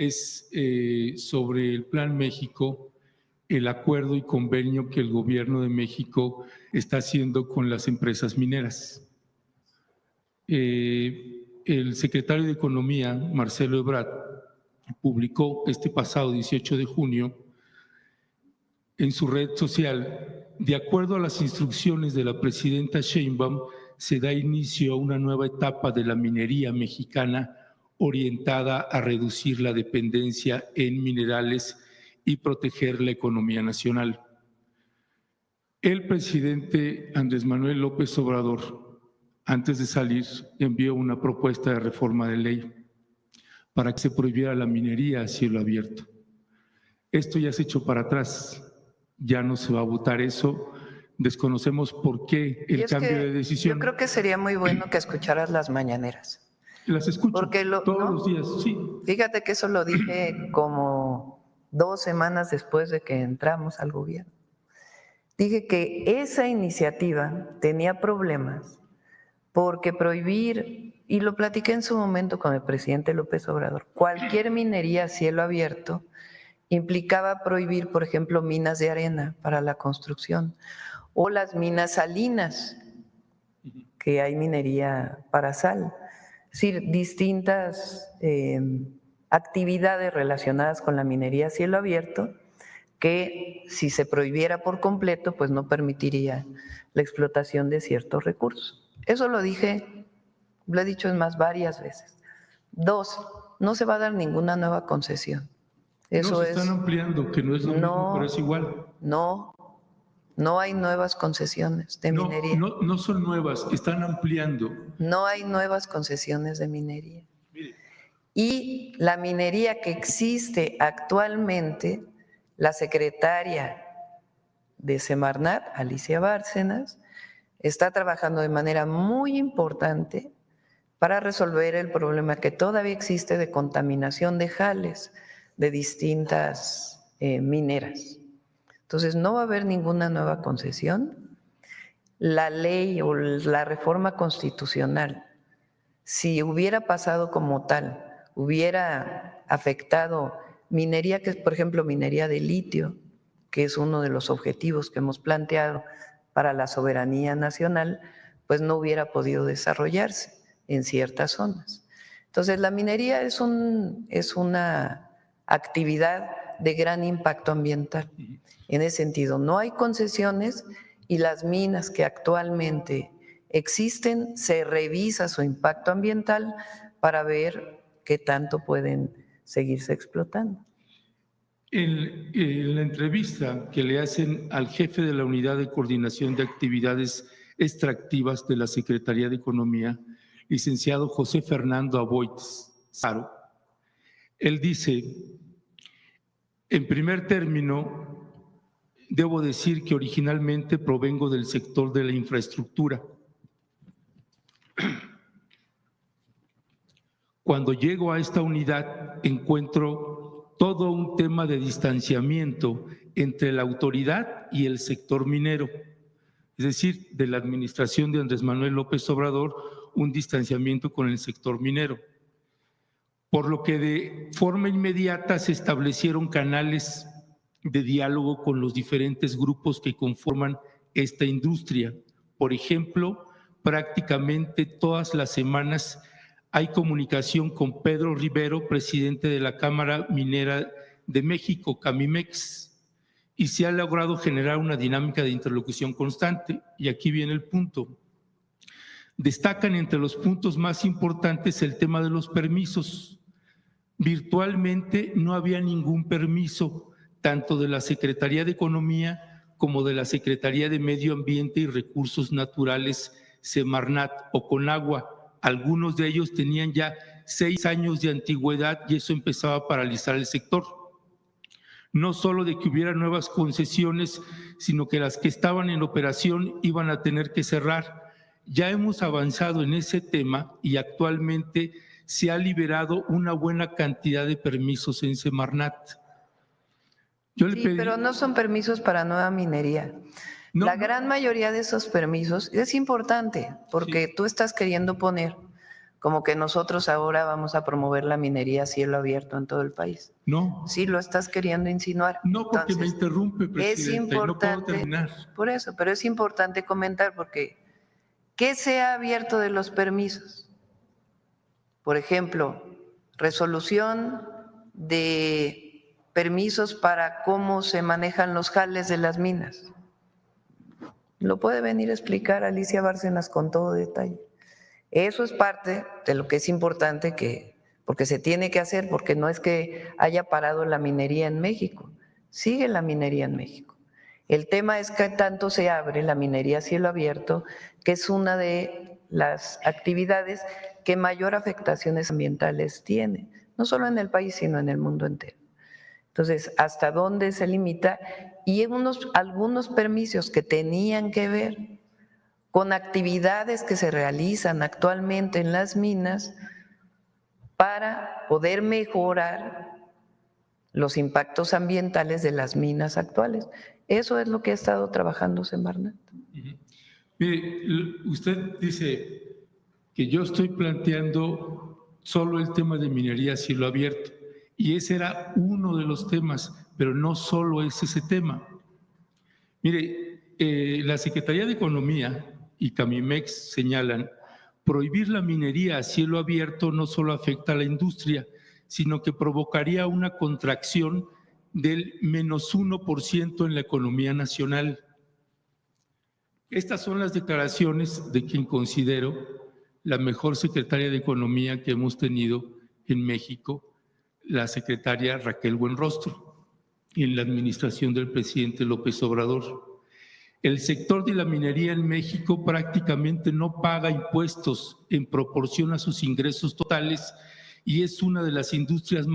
es sobre el Plan México, el acuerdo y convenio que el gobierno de México está haciendo con las empresas mineras. El secretario de Economía, Marcelo Ebrard, publicó este pasado 18 de junio en su red social: de acuerdo a las instrucciones de la presidenta Sheinbaum, se da inicio a una nueva etapa de la minería mexicana orientada a reducir la dependencia en minerales y proteger la economía nacional. El presidente Andrés Manuel López Obrador, antes de salir, envió una propuesta de reforma de ley para que se prohibiera la minería a cielo abierto. Esto ya se echó para atrás, ya no se va a votar eso. Desconocemos por qué el cambio de decisión. Yo creo que sería muy bueno que escucharas las mañaneras. Las escucho Porque todos los días, sí. Fíjate que eso lo dije como 2 semanas después de que entramos al gobierno. Dije que esa iniciativa tenía problemas porque prohibir, y lo platiqué en su momento con el presidente López Obrador, cualquier minería a cielo abierto implicaba prohibir, por ejemplo, minas de arena para la construcción o las minas salinas, que hay minería para sal. Es decir, distintas actividades relacionadas con la minería a cielo abierto que si se prohibiera por completo, pues no permitiría la explotación de ciertos recursos. Eso lo dije, lo he dicho más varias veces. 2, no se va a dar ninguna nueva concesión. Eso no, se están ampliando, que no es lo mismo, pero es igual. No hay nuevas concesiones de minería. No son nuevas, están ampliando. No hay nuevas concesiones de minería. Y la minería que existe actualmente, la secretaria de Semarnat, Alicia Bárcenas, está trabajando de manera muy importante para resolver el problema que todavía existe de contaminación de jales de distintas mineras. Entonces, no va a haber ninguna nueva concesión. La ley o la reforma constitucional, si hubiera pasado como tal, hubiera afectado minería, que es, por ejemplo, minería de litio, que es uno de los objetivos que hemos planteado para la soberanía nacional, pues no hubiera podido desarrollarse en ciertas zonas. Entonces, la minería es una actividad de gran impacto ambiental. En ese sentido, no hay concesiones y las minas que actualmente existen, se revisa su impacto ambiental para ver qué tanto pueden seguirse explotando. En la entrevista que le hacen al jefe de la Unidad de Coordinación de Actividades Extractivas de la Secretaría de Economía, licenciado José Fernando Aboites Saro, él dice: en primer término, debo decir que originalmente provengo del sector de la infraestructura. Cuando llego a esta unidad encuentro todo un tema de distanciamiento entre la autoridad y el sector minero, es decir, de la administración de Andrés Manuel López Obrador, un distanciamiento con el sector minero, por lo que de forma inmediata se establecieron canales de diálogo con los diferentes grupos que conforman esta industria. Por ejemplo, prácticamente todas las semanas hay comunicación con Pedro Rivero, presidente de la Cámara Minera de México, Camimex, y se ha logrado generar una dinámica de interlocución constante. Y aquí viene el punto. Destacan entre los puntos más importantes el tema de los permisos. Virtualmente no había ningún permiso, tanto de la Secretaría de Economía como de la Secretaría de Medio Ambiente y Recursos Naturales, Semarnat o Conagua. Algunos de ellos tenían ya 6 años de antigüedad y eso empezaba a paralizar el sector. No solo de que hubiera nuevas concesiones, sino que las que estaban en operación iban a tener que cerrar. Ya hemos avanzado en ese tema y actualmente se ha liberado una buena cantidad de permisos en Semarnat. Pero no son permisos para nueva minería. La gran mayoría de esos permisos es importante porque tú estás queriendo poner como que nosotros ahora vamos a promover la minería a cielo abierto en todo el país. No. Sí, lo estás queriendo insinuar. No, porque me Entonces, interrumpe, presidenta, y no puedo terminar. Por eso, pero es importante comentar porque ¿qué se ha abierto de los permisos? Por ejemplo, resolución de permisos para cómo se manejan los jales de las minas. Lo puede venir a explicar Alicia Bárcenas con todo detalle. Eso es parte de lo que es importante porque se tiene que hacer, porque no es que haya parado la minería en México, sigue la minería en México. El tema es que tanto se abre la minería a cielo abierto, que es una de las actividades que mayor afectaciones ambientales tiene, no solo en el país, sino en el mundo entero. Entonces, ¿hasta dónde se limita? Y algunos permisos que tenían que ver con actividades que se realizan actualmente en las minas para poder mejorar los impactos ambientales de las minas actuales. Eso es lo que ha estado trabajando Semarnat. Mire, usted dice que yo estoy planteando solo el tema de minería a cielo abierto, y ese era uno de los temas, pero no solo es ese tema. Mire, la Secretaría de Economía y Camimex señalan: prohibir la minería a cielo abierto no solo afecta a la industria, sino que provocaría una contracción del menos 1% en la economía nacional. Estas son las declaraciones de quien considero la mejor secretaria de Economía que hemos tenido en México, la secretaria Raquel Buenrostro, en la administración del presidente López Obrador. El sector de la minería en México prácticamente no paga impuestos en proporción a sus ingresos totales y es una de las industrias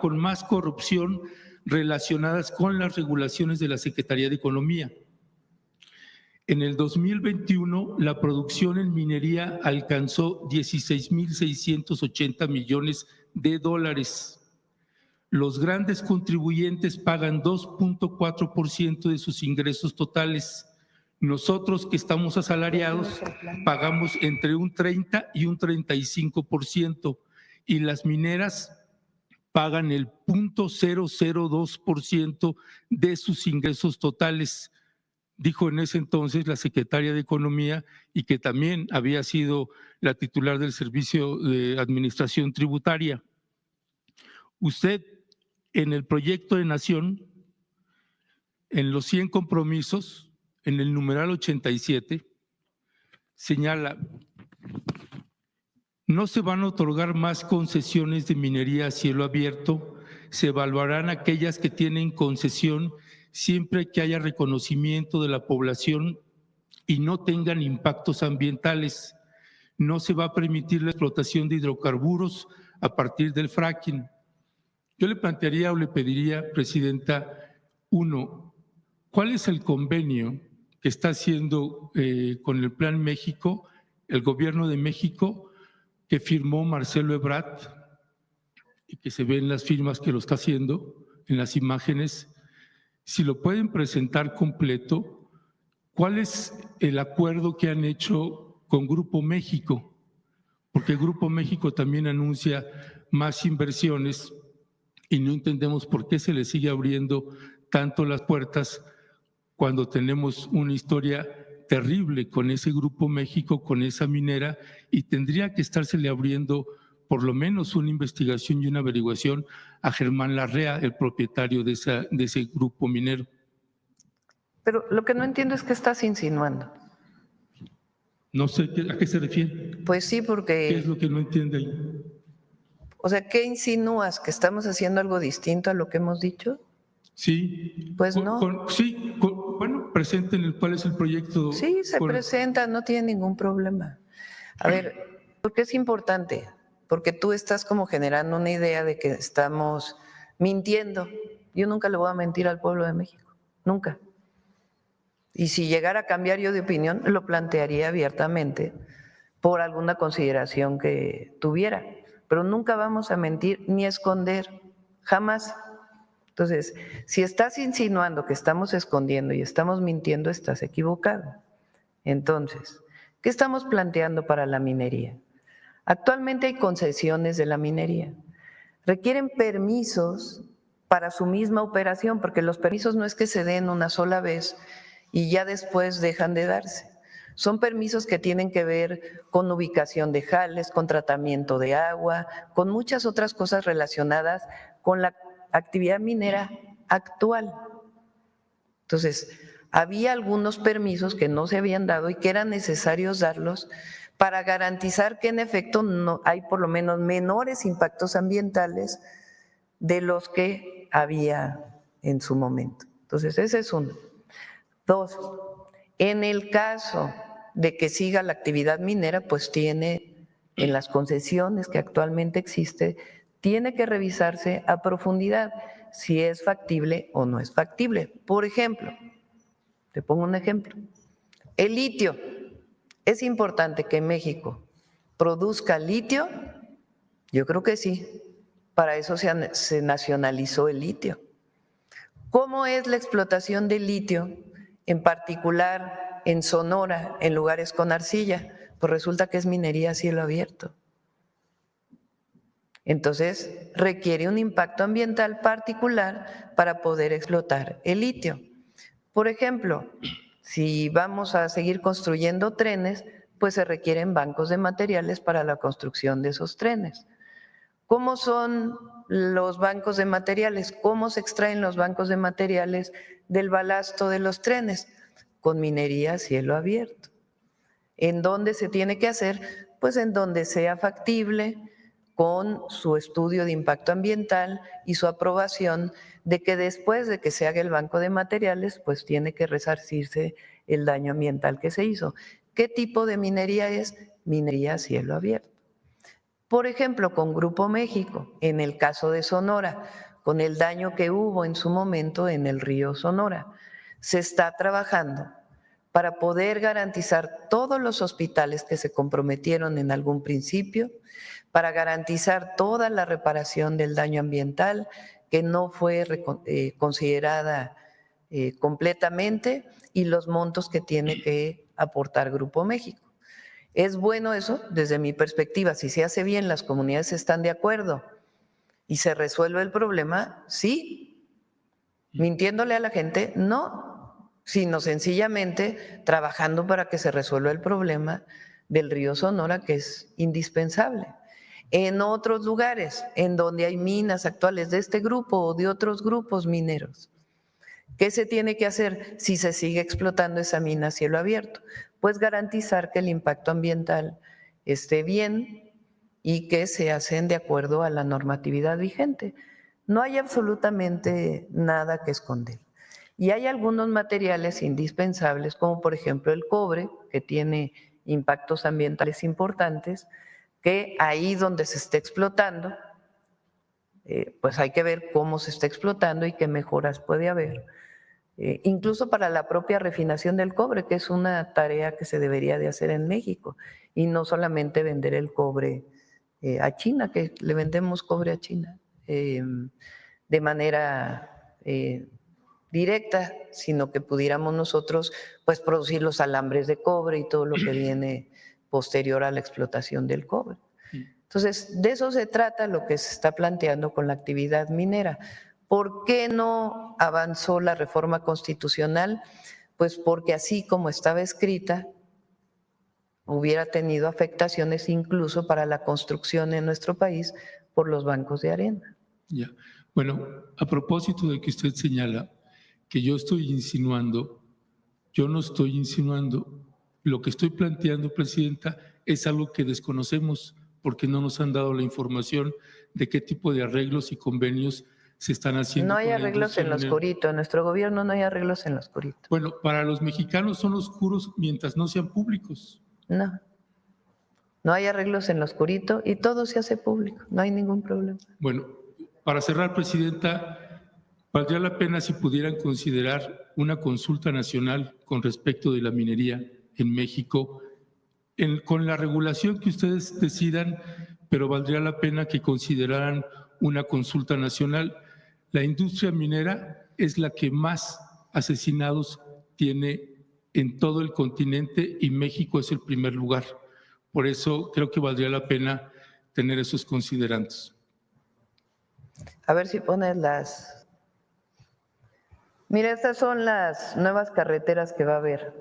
con más corrupción relacionadas con las regulaciones de la Secretaría de Economía. En el 2021, la producción en minería alcanzó 16.680 millones de dólares. Los grandes contribuyentes pagan 2.4% de sus ingresos totales. Nosotros que estamos asalariados pagamos entre un 30 y un 35%, y las mineras pagan el 0.002% de sus ingresos totales, dijo en ese entonces la secretaria de Economía, y que también había sido la titular del Servicio de Administración Tributaria. Usted, en el proyecto de Nación, en los 100 compromisos, en el numeral 87, señala: no se van a otorgar más concesiones de minería a cielo abierto, se evaluarán aquellas que tienen concesión siempre que haya reconocimiento de la población y no tengan impactos ambientales. No se va a permitir la explotación de hidrocarburos a partir del fracking. Yo le plantearía o le pediría, presidenta, uno, ¿cuál es el convenio que está haciendo con el Plan México, el gobierno de México, que firmó Marcelo Ebrard y que se ven las firmas que lo está haciendo en las imágenes? Si lo pueden presentar completo, ¿cuál es el acuerdo que han hecho con Grupo México? Porque Grupo México también anuncia más inversiones y no entendemos por qué se le sigue abriendo tanto las puertas cuando tenemos una historia terrible con ese Grupo México, con esa minera, y tendría que estársele abriendo por lo menos una investigación y una averiguación a Germán Larrea, el propietario de ese grupo minero. Pero lo que no entiendo es qué estás insinuando. No sé a qué se refiere. Pues sí, porque… ¿Qué es lo que no entiende ahí? O sea, ¿qué insinúas? ¿Que estamos haciendo algo distinto a lo que hemos dicho? Sí. Pues no. Bueno, presenten cuál es el proyecto. Sí, se presenta, no tiene ningún problema. A ver, ¿por qué es importante? Porque tú estás como generando una idea de que estamos mintiendo. Yo nunca le voy a mentir al pueblo de México, nunca. Y si llegara a cambiar yo de opinión, lo plantearía abiertamente por alguna consideración que tuviera. Pero nunca vamos a mentir ni a esconder, jamás. Entonces, si estás insinuando que estamos escondiendo y estamos mintiendo, estás equivocado. Entonces, ¿qué estamos planteando para la minería? Actualmente hay concesiones de la minería. Requieren permisos para su misma operación, porque los permisos no es que se den una sola vez y ya después dejan de darse. Son permisos que tienen que ver con ubicación de jales, con tratamiento de agua, con muchas otras cosas relacionadas con la actividad minera actual. Entonces, había algunos permisos que no se habían dado y que eran necesarios darlos para garantizar que en efecto no hay por lo menos menores impactos ambientales de los que había en su momento. Entonces, ese es uno. Dos, en el caso de que siga la actividad minera, pues tiene, en las concesiones que actualmente existe, tiene que revisarse a profundidad si es factible o no es factible. Por ejemplo, te pongo un ejemplo, el litio. ¿Es importante que México produzca litio? Yo creo que sí. Para eso se nacionalizó el litio. ¿Cómo es la explotación del litio, en particular en Sonora, en lugares con arcilla? Pues resulta que es minería a cielo abierto. Entonces, requiere un impacto ambiental particular para poder explotar el litio. Por ejemplo, si vamos a seguir construyendo trenes, pues se requieren bancos de materiales para la construcción de esos trenes. ¿Cómo son los bancos de materiales? ¿Cómo se extraen los bancos de materiales del balasto de los trenes? Con minería a cielo abierto. ¿En dónde se tiene que hacer? Pues en donde sea factible, con su estudio de impacto ambiental y su aprobación de que después de que se haga el banco de materiales, pues tiene que resarcirse el daño ambiental que se hizo. ¿Qué tipo de minería es? Minería a cielo abierto. Por ejemplo, con Grupo México, en el caso de Sonora, con el daño que hubo en su momento en el río Sonora, se está trabajando para poder garantizar todos los hospitales que se comprometieron en algún principio, para garantizar toda la reparación del daño ambiental que no fue considerada completamente y los montos que tiene que aportar Grupo México. ¿Es bueno eso? Desde mi perspectiva, si se hace bien, las comunidades están de acuerdo y se resuelve el problema, sí. ¿Mintiéndole a la gente? No, sino sencillamente trabajando para que se resuelva el problema del río Sonora, que es indispensable. En otros lugares, en donde hay minas actuales de este grupo o de otros grupos mineros, ¿qué se tiene que hacer si se sigue explotando esa mina a cielo abierto? Pues garantizar que el impacto ambiental esté bien y que se hacen de acuerdo a la normatividad vigente. No hay absolutamente nada que esconder. Y hay algunos materiales indispensables, como por ejemplo el cobre, que tiene impactos ambientales importantes, que ahí donde se esté explotando, pues hay que ver cómo se está explotando y qué mejoras puede haber. Incluso para la propia refinación del cobre, que es una tarea que se debería de hacer en México, y no solamente vender el cobre a China, que le vendemos cobre a China de manera directa, sino que pudiéramos nosotros pues producir los alambres de cobre y todo lo que viene posterior a la explotación del cobre. Entonces, de eso se trata lo que se está planteando con la actividad minera. ¿Por qué no avanzó la reforma constitucional? Pues porque así como estaba escrita, hubiera tenido afectaciones incluso para la construcción en nuestro país por los bancos de arena. Ya. Bueno, a propósito de que usted señala que yo estoy insinuando, yo no estoy insinuando. Lo que estoy planteando, Presidenta, es algo que desconocemos porque no nos han dado la información de qué tipo de arreglos y convenios se están haciendo. No hay arreglos en lo oscurito, en nuestro gobierno no hay arreglos en lo oscurito. Bueno, para los mexicanos son oscuros mientras no sean públicos. No hay arreglos en lo oscurito y todo se hace público, no hay ningún problema. Bueno, para cerrar, Presidenta, valdría la pena si pudieran considerar una consulta nacional con respecto de la minería en México, con la regulación que ustedes decidan, pero valdría la pena que consideraran una consulta nacional. La industria minera es la que más asesinados tiene en todo el continente y México es el primer lugar. Por eso creo que valdría la pena tener esos considerantes. A ver si pones las… Mira, estas son las nuevas carreteras que va a haber.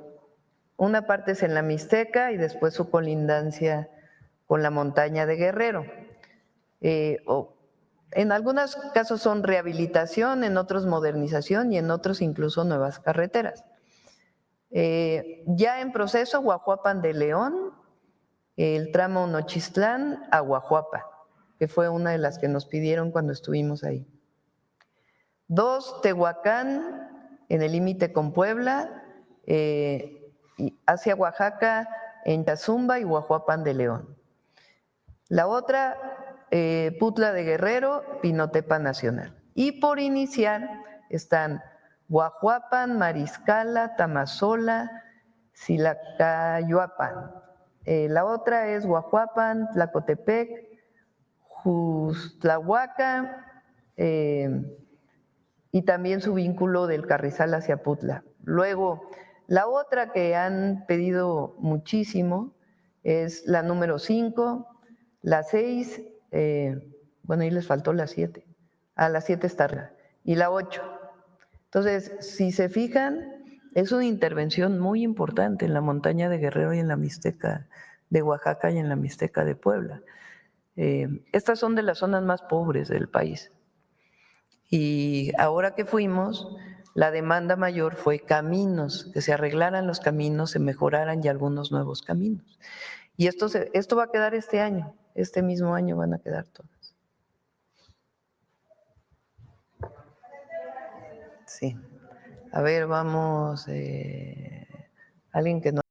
Una parte es en la Mixteca y después su colindancia con la montaña de Guerrero. En algunos casos son rehabilitación, en otros modernización y en otros incluso nuevas carreteras. Ya en proceso, Guajuapan de León, el tramo Nochistlán a Guajuapa, que fue una de las que nos pidieron cuando estuvimos ahí. 2, Tehuacán, en el límite con Puebla, hacia Oaxaca, en Tazumba y Guajuapan de León. La otra, Putla de Guerrero, Pinotepa Nacional. Y por iniciar están Guajuapan, Mariscala, Tamazola, Silacayuapan. La otra es Guajuapan, Tlacotepec, Justlahuaca, y también su vínculo del Carrizal hacia Putla. Luego, la otra que han pedido muchísimo es la número 5, la 6, bueno, ahí les faltó la 7. La 7 está arriba. Y la 8. Entonces, si se fijan, es una intervención muy importante en la montaña de Guerrero y en la Mixteca de Oaxaca y en la Mixteca de Puebla. Estas son de las zonas más pobres del país. Y ahora que fuimos, la demanda mayor fue caminos, que se arreglaran los caminos, se mejoraran y algunos nuevos caminos. Y esto va a quedar este año, este mismo año van a quedar todas. Sí. A ver, vamos, alguien que no